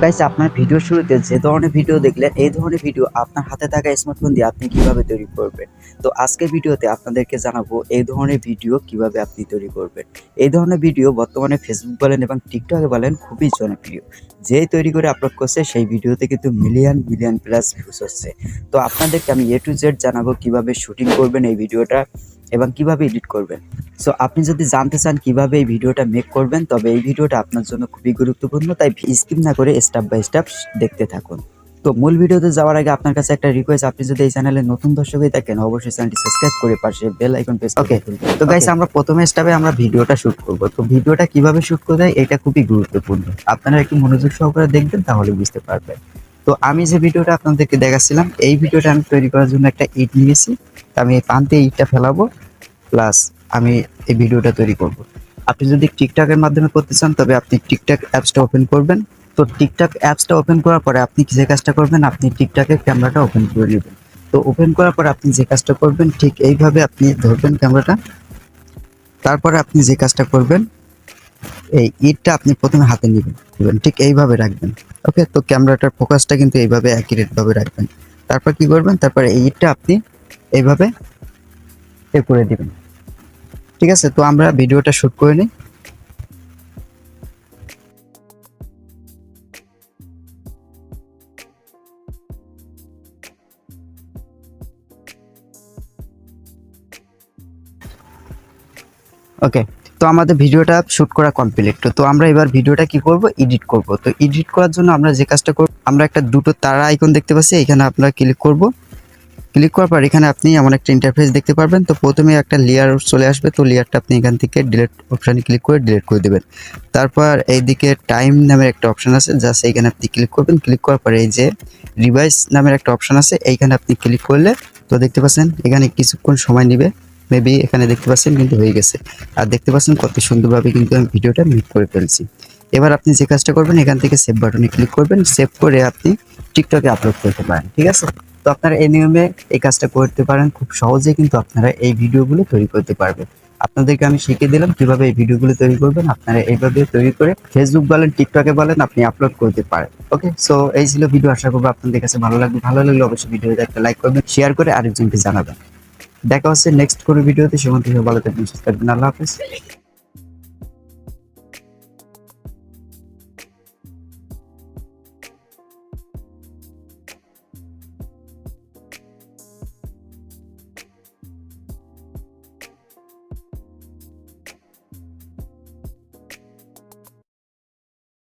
Guys আপনার video শুরুতে যে ধরনের ভিডিও দেখলেন এই ধরনের ভিডিও আপনার হাতে থাকা স্মার্টফোন দিয়ে আপনি কিভাবে তৈরি করবেন। তো আজকের ভিডিওতে আপনাদেরকে জানাবো এই ধরনের ভিডিও কিভাবে আপনি তৈরি করবেন। এই ধরনের ভিডিও বর্তমানে ফেসবুক বলেন এবং টিকটকে বলেন খুবই জনপ্রিয়। যেই তৈরি করে আপলোড করছে সেই ভিডিওতে কিন্তু মিলিয়ন মিলিয়ন প্লাস ভিউজ হচ্ছে। তো আপনাদেরকে আমি A to Z জানাবো কিভাবে শুটিং করবেন এই ভিডিওটা এবং কিভাবে এডিট করবেন। সো আপনি যদি জানতে চান কিভাবে এই ভিডিওটা মেক করবেন, তবে এই ভিডিওটা আপনার জন্য খুবই গুরুত্বপূর্ণ, তাই স্কিপ না করে স্টেপ বাই স্টেপ দেখতে থাকুন। তো মূল ভিডিওতে যাওয়ার আগে আপনার কাছে একটা রিকোয়েস্ট, আপনি যদি এই চ্যানেলে নতুন দর্শক হয়ে থাকেন অবশ্যই চ্যানেলটি সাবস্ক্রাইব করে পাশে বেল আইকন প্রেস করে দিন। তো গাইস আমরা প্রথমে স্টেপে আমরা ভিডিওটা শুট করব। তো ভিডিওটা কিভাবে শুট করতে হয় এটা খুবই গুরুত্বপূর্ণ, আপনারা একটু মনোযোগ সহকারে দেখবেন তাহলে বুঝতে পারবেন। তো আমি যে ভিডিওটা আপনাদেরকে দেখাচ্ছিলাম এই ভিডিওটা আমি তৈরি করার জন্য একটা ইট নিয়েছি। আমি এই পান্তে ইটটা ফেলাবো, প্লাস আমি এই ভিডিওটা তৈরি করব। আপনি যদি টিকটকের মাধ্যমে করতে চান তবে আপনি টিকটক অ্যাপসটা ওপেন করবেন। তো টিকটক অ্যাপসটা ওপেন করার পরে আপনি যে কাজটা করবেন, আপনি টিকটকের ক্যামেরাটা ওপেন করে নেবেন। তো ওপেন করার পরে আপনি যে কাজটা করবেন ঠিক এইভাবে আপনি ধরবেন ক্যামেরাটা। তারপরে আপনি যে কাজটা করবেন, এই ইটটা আপনি প্রথমে হাতে নেবেন, ঠিক এইভাবে রাখবেন। ওকে, তো ক্যামেরাটার ফোকাসটা কিন্তু এইভাবে অ্যাকুরেট ভাবে রাখবেন। তারপর কি করবেন, তারপরে এই ইটটা আপনি এইভাবে এ করে দিবেন। ঠিক আছে, তো আমরা ভিডিওটা শুট করে নিই। ওকে, তো আমাদের ভিডিওটা শুট করা কমপ্লিট। তো আমরা এবার ভিডিওটা কি করব, এডিট করব। তো এডিট করার জন্য আমরা যে কাজটা করব, আমরা একটা দুটো তারা আইকন দেখতে পাচ্ছি, এখানে আপনারা ক্লিক করব। ক্লিক করার পর এখানে আপনি এমন একটা ইন্টারফেস দেখতে পারবেন। তো প্রথমে একটা লেয়ার চলে আসবে, তো লেয়ারটা আপনি এখান থেকে ডিলিট অপশানে ক্লিক করে ডিলিট করে দেবেন। তারপর এইদিকে টাইম নামের একটা অপশান আছে, জাস্ট এইখানে আপনি ক্লিক করবেন। ক্লিক করার পরে এই যে রিভাইস নামের একটা অপশান আছে, এইখানে আপনি ক্লিক করলে তো দেখতে পাচ্ছেন এখানে কিছুক্ষণ সময় নেবে। মেবি এখানে দেখতে পাচ্ছেন কিন্তু হয়ে গেছে। আর দেখতে পাচ্ছেন কত সুন্দরভাবে কিন্তু আমি ভিডিওটা মেক করে ফেলছি। এবার আপনি যে কাজটা করবেন, এখান থেকে সেভ বাটনে ক্লিক করবেন। সেভ করে আপনি টিকটকে আপলোড করতে পারেন। ঠিক আছে, তো আপনারা এই নিয়মে এই কাজটা করতে পারেন, খুব সহজেই কিন্তু আপনারা এই ভিডিওগুলো তৈরি করতে পারবেন। আপনাদেরকে আমি শিখিয়ে দিলাম কিভাবে এই ভিডিওগুলো তৈরি করবেন। আপনারা এইভাবে তৈরি করে ফেসবুক বলেন টিকটকে বলেন আপনি আপলোড করতে পারেন। ওকে, সো এই ছিল ভিডিও, আশা করবো আপনাদের কাছে ভালো লাগবে। ভালো লাগলে অবশ্যই ভিডিওতে একটা লাইক করবেন, শেয়ার করে আরেকজনকে জানাবেন। দেখা হচ্ছে নেক্সট কোনো ভিডিওতে। সেখান থেকে ভালো থাকবেন, সুস্থ থাকবেন। আল্লাহ হাফেজ।